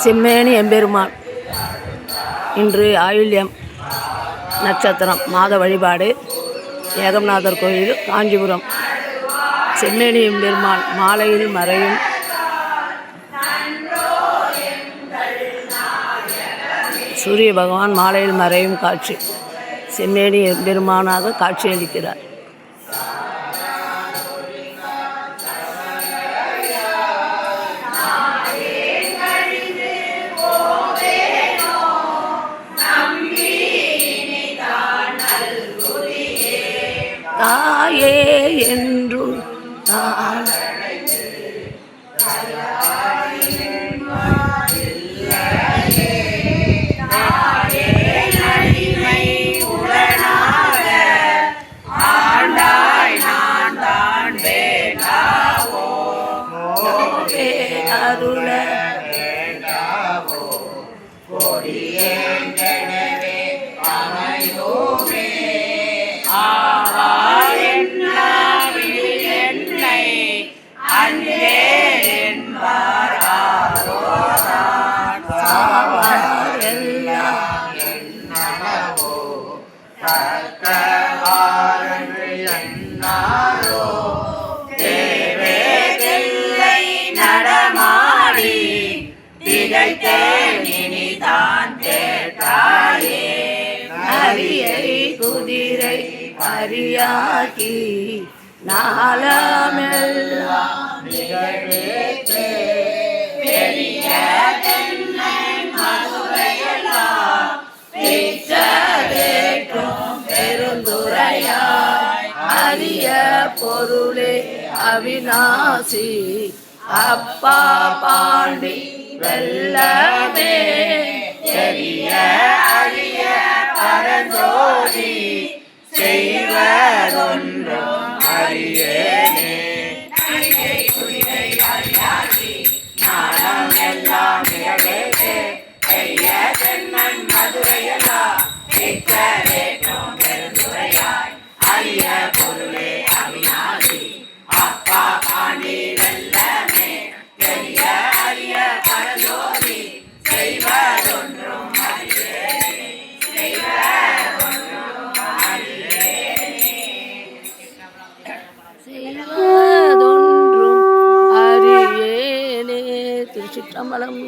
செம்மேனி எம்பெருமான். இன்று ஆயில்யம் நட்சத்திரம் மாத வழிபாடு. ஏகநாதர் கோயில், காஞ்சிபுரம். செம்மேனி எம்பெருமான் மாலையில் மறையும். சூரிய பகவான் மாலையில் மறையும் காட்சி. செம்மேனி எம்பெருமானாக காட்சியளிக்கிறார். தாயே என்றும் தான் அருள நடமாடி திகைத்தேனிதான் கேட்டாயே அரியை குதிரை அரியாக்கி நாளமெல்லாம் பெரிய தென்னை மதுரையெல்லாம் பிச்சதேற்றும் பெருந்துரையாய் அரிய பொருளே அவிநாசி அப்பா பாண்டி வெல்லமே தெரிய அரிய பரஞ்சோதி செய்வதொன்றும் அறியேனே குதிரை அறியாசி நாளம் எல்லாம் நிகழ்வே பெரிய தென்னன் மதுரையெல்லாம் பிச்சதேற்றும் பெருந்துரையாய் அரிய பொருளே அவிநாசி அப்பா பாண்டி வெல்லமே தெரிய அரிய பரஞ்சோதி செய்வதொன்றும் அறியேனே செய்வதொன்றும் அறியேனே. திருச்சிற்றம்பலம்.